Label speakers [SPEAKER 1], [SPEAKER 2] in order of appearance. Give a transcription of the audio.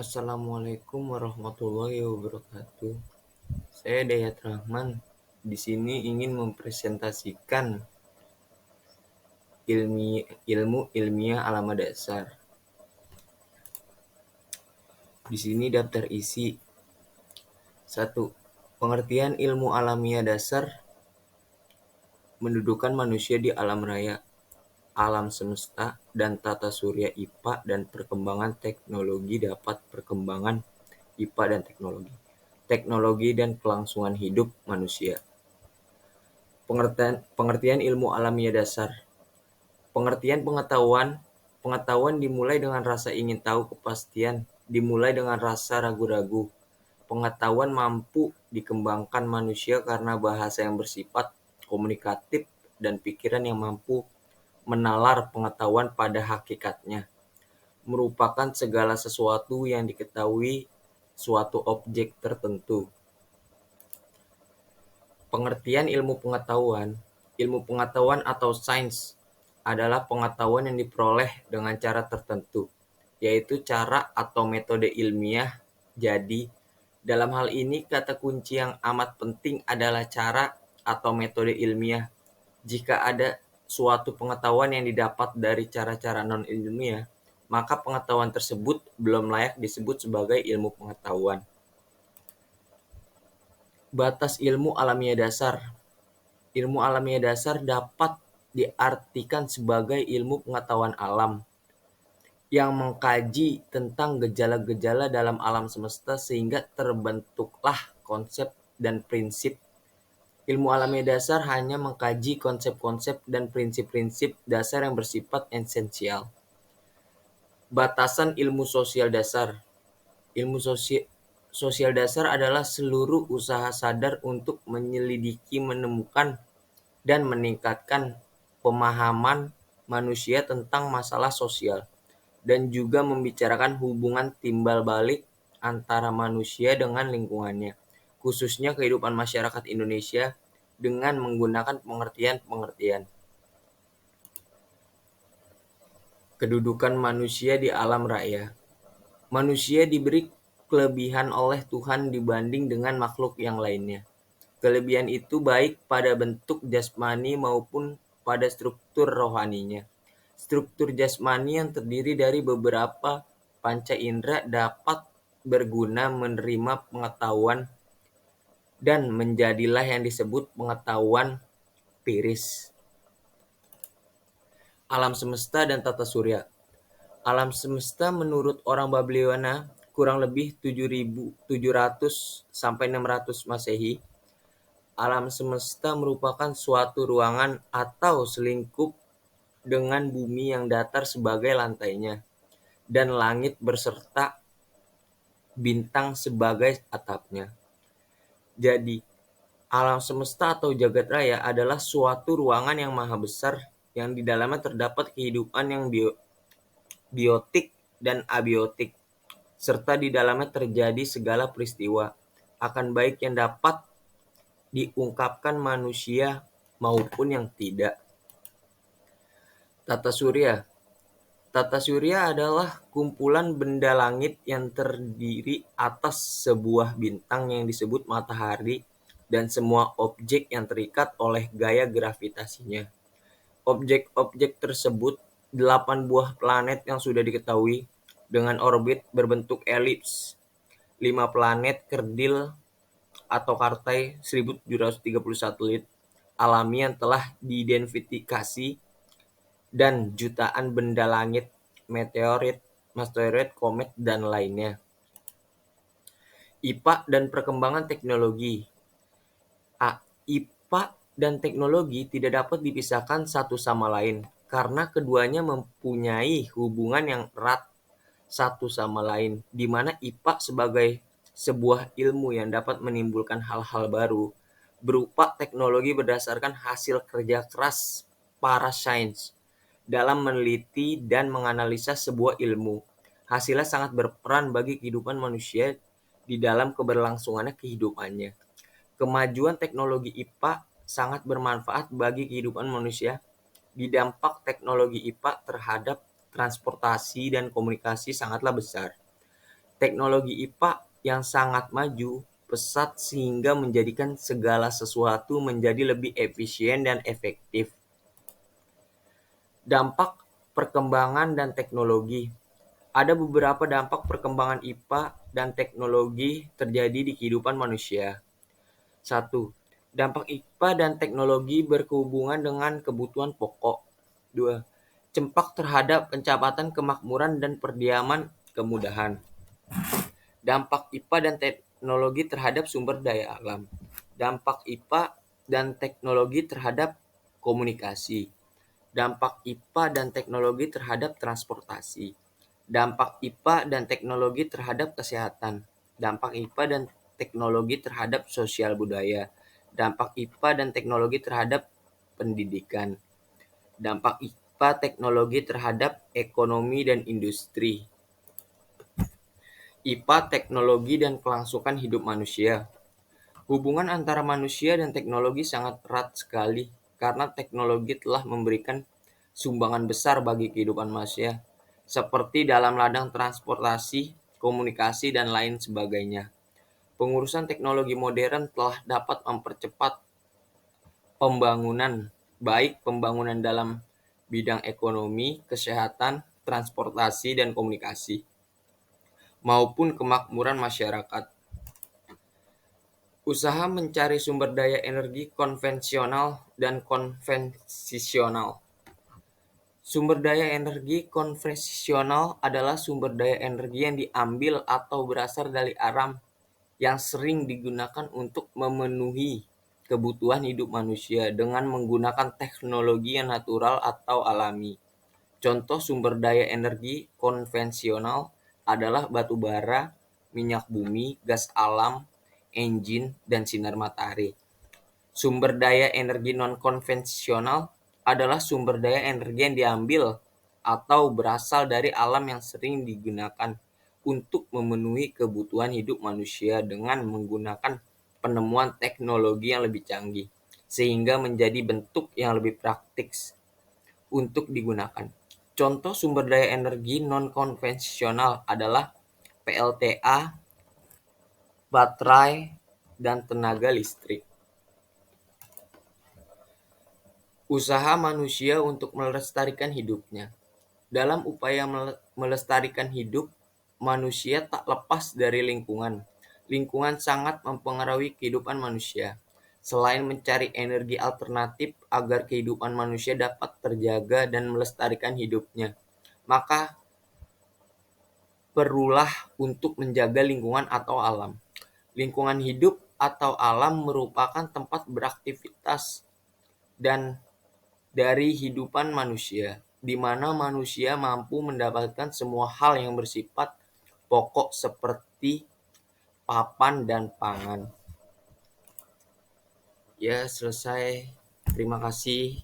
[SPEAKER 1] Assalamualaikum warahmatullahi wabarakatuh. Saya Dayat Rahman. Di sini ingin mempresentasikan ilmu ilmiah alam dasar. Di sini daftar isi. 1. Pengertian ilmu alamiah dasar mendudukan manusia di alam raya, alam semesta, dan tata surya IPA dan perkembangan teknologi dapat perkembangan IPA dan teknologi dan kelangsungan hidup manusia. Pengertian ilmu alamiah dasar. Pengertian pengetahuan dimulai dengan rasa ingin tahu kepastian, dimulai dengan rasa ragu-ragu. Pengetahuan mampu dikembangkan manusia karena bahasa yang bersifat komunikatif dan pikiran yang mampu menalar pengetahuan pada hakikatnya, merupakan segala sesuatu yang diketahui suatu objek tertentu. Pengertian ilmu pengetahuan atau sains adalah pengetahuan yang diperoleh dengan cara tertentu, yaitu cara atau metode ilmiah. Jadi, dalam hal ini kata kunci yang amat penting adalah cara atau metode ilmiah. Jika ada suatu pengetahuan yang didapat dari cara-cara non-ilmiah, maka pengetahuan tersebut belum layak disebut sebagai ilmu pengetahuan. Batas ilmu alamiah dasar. Ilmu alamiah dasar dapat diartikan sebagai ilmu pengetahuan alam yang mengkaji tentang gejala-gejala dalam alam semesta sehingga terbentuklah konsep dan prinsip. Ilmu alamiah dasar hanya mengkaji konsep-konsep dan prinsip-prinsip dasar yang bersifat esensial. Batasan ilmu sosial dasar. Ilmu sosial dasar adalah seluruh usaha sadar untuk menyelidiki, menemukan, dan meningkatkan pemahaman manusia tentang masalah sosial, dan juga membicarakan hubungan timbal balik antara manusia dengan lingkungannya, khususnya kehidupan masyarakat Indonesia, dengan menggunakan pengertian-pengertian. Kedudukan manusia di alam raya. Manusia diberi kelebihan oleh Tuhan dibanding dengan makhluk yang lainnya. Kelebihan itu baik pada bentuk jasmani maupun pada struktur rohaninya. Struktur jasmani yang terdiri dari beberapa panca indera dapat berguna menerima pengetahuan dan menjadilah yang disebut pengetahuan piris. Alam semesta dan tata surya. Alam semesta menurut orang Babilonia kurang lebih 7.700 sampai 600 Masehi. Alam semesta merupakan suatu ruangan atau selingkup dengan bumi yang datar sebagai lantainya, dan langit berserta bintang sebagai atapnya. Jadi, alam semesta atau jagat raya adalah suatu ruangan yang maha besar yang di dalamnya terdapat kehidupan yang biotik dan abiotik, serta di dalamnya terjadi segala peristiwa, akan baik yang dapat diungkapkan manusia maupun yang tidak. Tata surya. Tata surya adalah kumpulan benda langit yang terdiri atas sebuah bintang yang disebut matahari dan semua objek yang terikat oleh gaya gravitasinya. Objek-objek tersebut 8 buah planet yang sudah diketahui dengan orbit berbentuk elips, 5 planet kerdil atau kartai 1.730 satelit alami yang telah diidentifikasi, dan jutaan benda langit, meteorit, komet, dan lainnya. IPA dan perkembangan teknologi. IPA dan teknologi tidak dapat dipisahkan satu sama lain karena keduanya mempunyai hubungan yang erat satu sama lain, di mana IPA sebagai sebuah ilmu yang dapat menimbulkan hal-hal baru berupa teknologi berdasarkan hasil kerja keras para sains dalam meneliti dan menganalisa sebuah ilmu. Hasilnya sangat berperan bagi kehidupan manusia di dalam keberlangsungannya kehidupannya. Kemajuan teknologi IPA sangat bermanfaat bagi kehidupan manusia. Di dampak teknologi IPA terhadap transportasi dan komunikasi sangatlah besar. Teknologi IPA yang sangat maju pesat sehingga menjadikan segala sesuatu menjadi lebih efisien dan efektif. Dampak perkembangan dan teknologi. Ada beberapa dampak perkembangan IPA dan teknologi terjadi di kehidupan manusia. 1. Dampak IPA dan teknologi berhubungan dengan kebutuhan pokok. 2. Dampak terhadap pencapaian kemakmuran dan perdiaman kemudahan. Dampak IPA dan teknologi terhadap sumber daya alam. Dampak IPA dan teknologi terhadap komunikasi. Dampak IPA dan teknologi terhadap transportasi. Dampak IPA dan teknologi terhadap kesehatan. Dampak IPA dan teknologi terhadap sosial budaya. Dampak IPA dan teknologi terhadap pendidikan. Dampak IPA teknologi terhadap ekonomi dan industri. IPA teknologi dan kelangsungan hidup manusia. Hubungan antara manusia dan teknologi sangat erat sekali karena teknologi telah memberikan sumbangan besar bagi kehidupan manusia, seperti dalam ladang transportasi, komunikasi, dan lain sebagainya. Pengurusan teknologi modern telah dapat mempercepat pembangunan, baik pembangunan dalam bidang ekonomi, kesehatan, transportasi, dan komunikasi, maupun kemakmuran masyarakat. Usaha mencari sumber daya energi konvensional dan konvensional. Sumber daya energi konvensional adalah sumber daya energi yang diambil atau berasal dari alam yang sering digunakan untuk memenuhi kebutuhan hidup manusia dengan menggunakan teknologi yang natural atau alami. Contoh sumber daya energi konvensional adalah batu bara, minyak bumi, gas alam, engine, dan sinar matahari. Sumber daya energi non-konvensional adalah sumber daya energi yang diambil atau berasal dari alam yang sering digunakan untuk memenuhi kebutuhan hidup manusia dengan menggunakan penemuan teknologi yang lebih canggih, sehingga menjadi bentuk yang lebih praktis untuk digunakan. Contoh sumber daya energi non-konvensional adalah PLTA, baterai, dan tenaga listrik. Usaha manusia untuk melestarikan hidupnya. Dalam upaya melestarikan hidup, manusia tak lepas dari lingkungan. Lingkungan sangat mempengaruhi kehidupan manusia. Selain mencari energi alternatif agar kehidupan manusia dapat terjaga dan melestarikan hidupnya, maka perlulah untuk menjaga lingkungan atau alam. Lingkungan hidup atau alam merupakan tempat beraktivitas dan dari hidupan manusia, di mana manusia mampu mendapatkan semua hal yang bersifat pokok seperti papan dan pangan. Ya, selesai. Terima kasih.